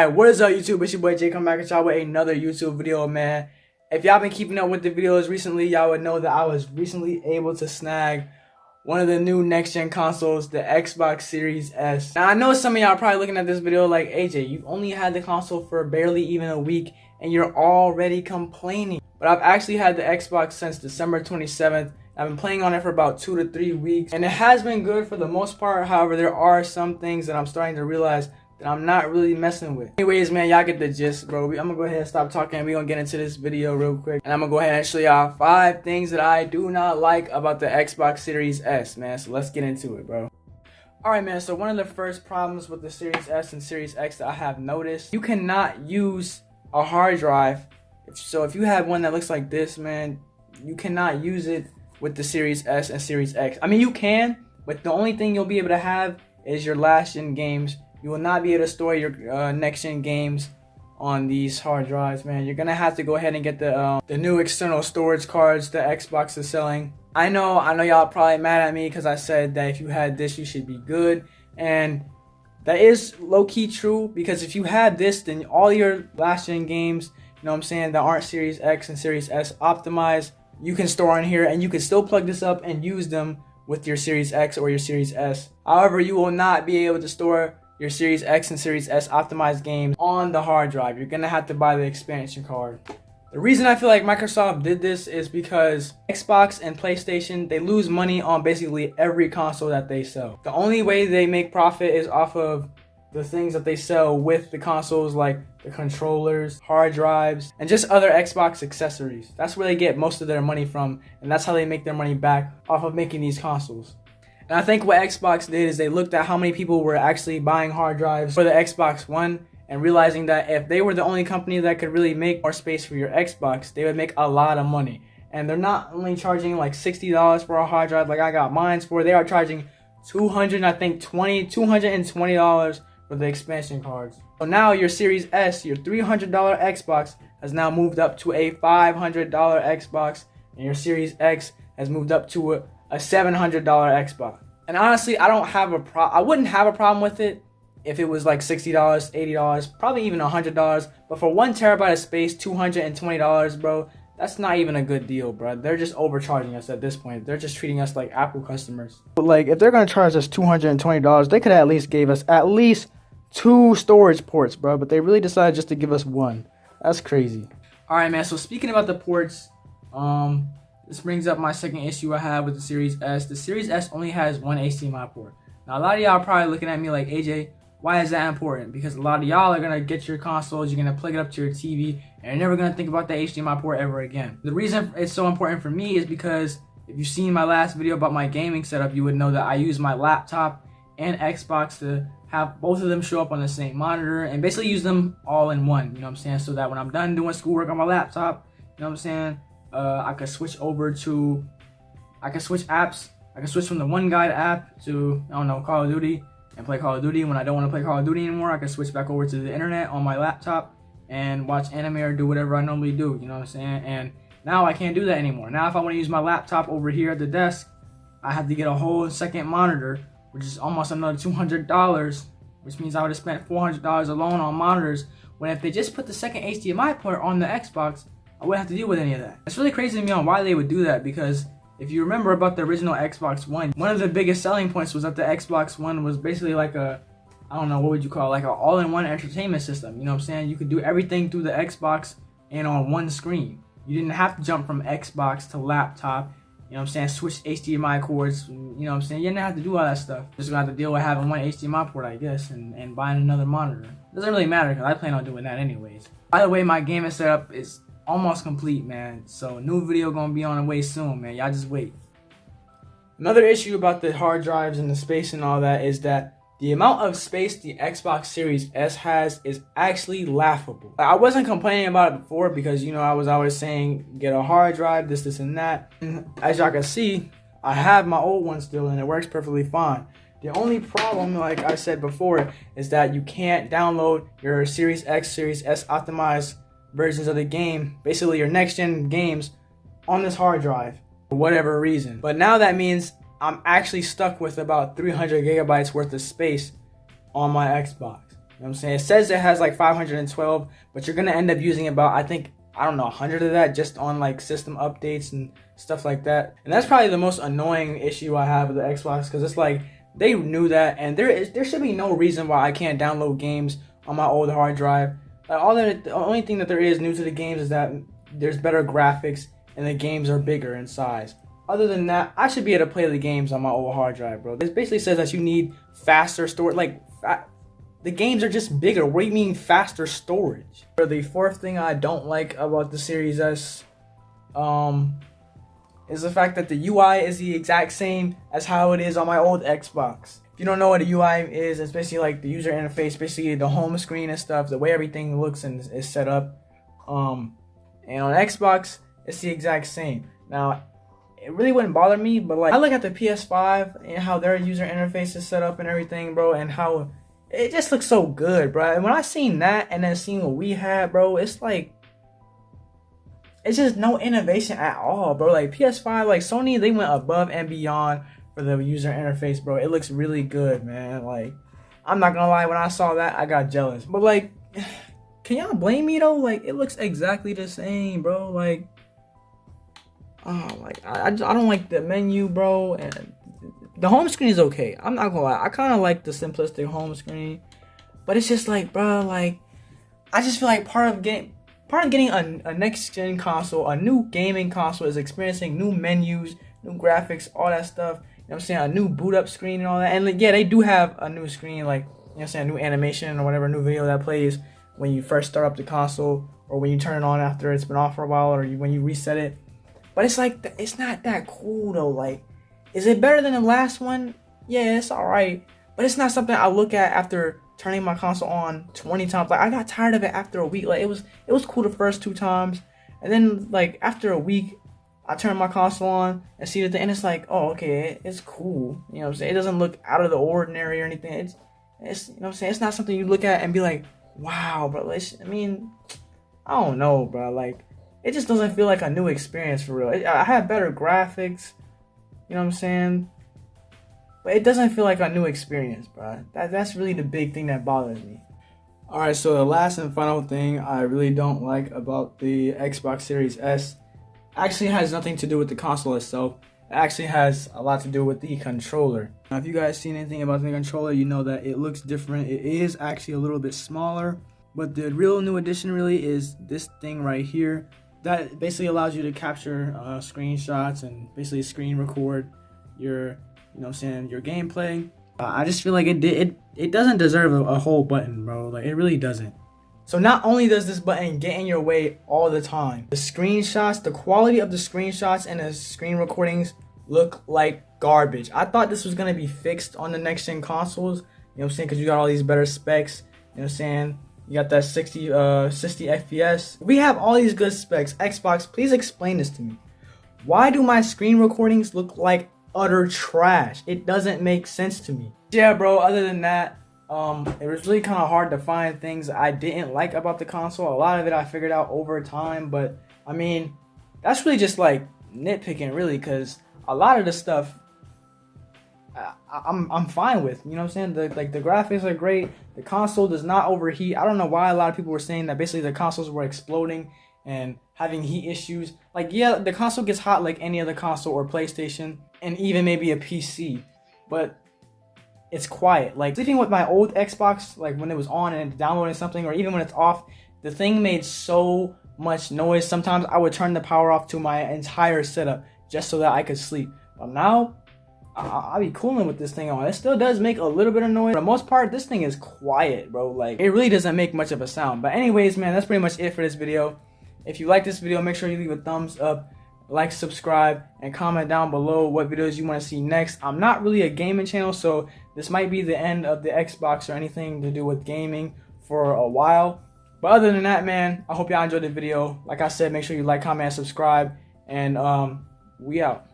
Alright, what is up YouTube? It's your boy Jay, come back at y'all with another YouTube video, man. If y'all been keeping up with the videos recently, y'all would know that I was recently able to snag one of the new next-gen consoles, the Xbox Series S. Now I know some of y'all are probably looking at this video like, AJ, you've only had the console for barely even a week and you're already complaining. But I've actually had the Xbox since December 27th. I've been playing on it for about 2 to 3 weeks and it has been good for the most part. However, there are some things that I'm starting to realize that I'm not really messing with. Anyways, man, y'all get the gist, bro. I'm gonna go ahead and stop talking. We're gonna get into this video real quick. And I'm gonna go ahead and show y'all 5 things that I do not like about the Xbox Series S, man. So let's get into it, bro. Alright, man, so one of the first problems with the Series S and Series X that I have noticed, you cannot use a hard drive. So if you have one that looks like this, man, you cannot use it with the Series S and Series X. I mean, you can, but the only thing you'll be able to have is your last-gen games. You will not be able to store your next-gen games on these hard drives, man. You're gonna have to go ahead and get the new external storage cards the Xbox is selling. I know y'all probably mad at me because I said that if you had this, you should be good, and that is low-key true, because if you have this, then all your last-gen games, you know what I'm saying, that aren't Series X and Series S optimized, you can store on here, and you can still plug this up and use them with your Series X or your Series S. However, you will not be able to store your Series X and Series S optimized games on the hard drive. You're gonna have to buy the expansion card. The reason I feel like Microsoft did this is because Xbox and PlayStation, they lose money on basically every console that they sell. The only way they make profit is off of the things that they sell with the consoles, like the controllers, hard drives, and just other Xbox accessories. That's where they get most of their money from, and that's how they make their money back off of making these consoles. And I think what Xbox did is they looked at how many people were actually buying hard drives for the Xbox One, and realizing that if they were the only company that could really make more space for your Xbox, they would make a lot of money. And they're not only charging like $60 for a hard drive like I got mine for, they are charging $220 for the expansion cards. So now your Series S, your $300 Xbox, has now moved up to a $500 Xbox, and your Series X has moved up to a $700 Xbox. And honestly, I wouldn't have a problem with it if it was like $60, $80, probably even $100. But for 1 terabyte of space, $220, bro, that's not even a good deal, bro. They're just overcharging us at this point. They're just treating us like Apple customers. But like, if they're gonna charge us $220, they could at least gave us at least 2 storage ports, bro. But they really decided just to give us 1. That's crazy. All right, man. So speaking about the ports, this brings up my second issue I have with the Series S. The Series S only has 1 HDMI port. Now, a lot of y'all are probably looking at me like, AJ, why is that important? Because a lot of y'all are going to get your consoles, you're going to plug it up to your TV, and you're never going to think about the HDMI port ever again. The reason it's so important for me is because if you've seen my last video about my gaming setup, you would know that I use my laptop and Xbox to have both of them show up on the same monitor and basically use them all in one, you know what I'm saying? So that when I'm done doing schoolwork on my laptop, you know what I'm saying, I could switch apps. I could switch from the OneGuide app to, I don't know, Call of Duty, and play Call of Duty. When I don't want to play Call of Duty anymore, I can switch back over to the internet on my laptop and watch anime or do whatever I normally do, you know what I'm saying? And now I can't do that anymore. Now if I want to use my laptop over here at the desk, I have to get a whole second monitor, which is almost another $200, which means I would have spent $400 alone on monitors, when if they just put the second HDMI port on the Xbox, I wouldn't have to deal with any of that. It's really crazy to me on why they would do that, because if you remember about the original Xbox One, one of the biggest selling points was that the Xbox One was basically like a, I don't know, what would you call it, like an all-in-one entertainment system, you know what I'm saying? You could do everything through the Xbox and on one screen. You didn't have to jump from Xbox to laptop, you know what I'm saying, switch HDMI cords, you know what I'm saying? You didn't have to do all that stuff. Just gonna have to deal with having 1 HDMI port, I guess, and buying another monitor. It doesn't really matter, because I plan on doing that anyways. By the way, my gaming setup is almost complete, man. So new video gonna be on the way soon, man. Y'all just wait. Another issue about the hard drives and the space and all that is that the amount of space the Xbox Series S has is actually laughable. I wasn't complaining about it before because, you know, I was always saying get a hard drive, this and that. And as y'all can see, I have my old one still and it works perfectly fine. The only problem, like I said before, is that you can't download your Series X, Series S optimized versions of the game, basically your next gen games, on this hard drive for whatever reason. But now that means I'm actually stuck with about 300 gigabytes worth of space on my Xbox. You know what I'm saying? It says it has like 512, but you're gonna end up using about, I think, I don't know, 100 of that just on like system updates and stuff like that. And that's probably the most annoying issue I have with the Xbox, because it's like they knew that, and there should be no reason why I can't download games on my old hard drive. The only thing that there is new to the games is that there's better graphics and the games are bigger in size. Other than that, I should be able to play the games on my old hard drive, bro. This basically says that you need faster storage. Like, the games are just bigger. What do you mean faster storage? The fourth thing I don't like about the Series S is the fact that the UI is the exact same as how it is on my old Xbox. If you don't know what a UI is, it's basically like the user interface, basically the home screen and stuff, the way everything looks and is set up. And on Xbox, it's the exact same. Now, it really wouldn't bother me, but like I look at the PS5 and how their user interface is set up and everything, bro, and how it just looks so good, bro. And when I seen that and then seeing what we had, bro, it's like, it's just no innovation at all, bro. Like PS5, like Sony, they went above and beyond for the user interface, bro. It looks really good, man. Like, I'm not gonna lie, when I saw that, I got jealous. But like, can y'all blame me though? Like, it looks exactly the same, bro. Like, oh, like I don't like the menu, bro, and the home screen is okay. I'm not gonna lie, I kind of like the simplistic home screen, but it's just like, bro, like I just feel like part of getting a next gen console, a new gaming console, is experiencing new menus, new graphics, all that stuff. You know what I'm saying? A new boot up screen and all that. And like, yeah, they do have a new screen, like, you know what I'm saying, a new animation or whatever, new video that plays when you first start up the console, or when you turn it on after it's been off for a while, or when you reset it. But it's like, it's not that cool though. Like, is it better than the last one? Yeah, it's alright. But it's not something I look at after turning my console on 20 times. Like, I got tired of it after a week. Like, it was cool the first 2 times. And then, like, after a week, I turn my console on and see the thing, and it's like, oh, okay, it's cool. You know what I'm saying? It doesn't look out of the ordinary or anything. It's you know what I'm saying? It's not something you look at and be like, wow, bro. I mean, I don't know, bro. Like, it just doesn't feel like a new experience for real. I have better graphics, you know what I'm saying? But it doesn't feel like a new experience, bro. That's really the big thing that bothers me. Alright, so the last and final thing I really don't like about the Xbox Series S actually has nothing to do with the console itself. It actually has a lot to do with the controller. Now, if you guys seen anything about the controller, you know that it looks different. It is actually a little bit smaller, but the real new addition really is this thing right here that basically allows you to capture screenshots and basically screen record your, you know what I'm saying, your gameplay. I just feel like it doesn't deserve a whole button, bro. Like, it really doesn't. So not only does this button get in your way all the time, the screenshots, the quality of the screenshots and the screen recordings look like garbage. I thought this was going to be fixed on the next gen consoles, you know what I'm saying, because you got all these better specs, you know what I'm saying, you got that 60 FPS. We have all these good specs. Xbox, please explain this to me. Why do my screen recordings look like utter trash? It doesn't make sense to me. Yeah, bro, other than that, it was really kind of hard to find things I didn't like about the console. A lot of it I figured out over time, but I mean, that's really just like nitpicking, really, because a lot of the stuff I'm fine with. You know what I'm saying? The graphics are great. The console does not overheat. I don't know why a lot of people were saying that basically the consoles were exploding and having heat issues. Like, yeah, the console gets hot like any other console or PlayStation, and even maybe a PC, but it's quiet. Like, sleeping with my old Xbox, like when it was on and downloading something, or even when it's off, the thing made so much noise. Sometimes I would turn the power off to my entire setup just so that I could sleep. But now, I'll be cooling with this thing on. It still does make a little bit of noise. For the most part, this thing is quiet, bro. Like, it really doesn't make much of a sound. But anyways, man, that's pretty much it for this video. If you like this video, make sure you leave a thumbs up, like, subscribe, and comment down below what videos you want to see next. I'm not really a gaming channel, so this might be the end of the Xbox or anything to do with gaming for a while. But other than that, man, I hope y'all enjoyed the video. Like I said, make sure you like, comment, and subscribe, and we out.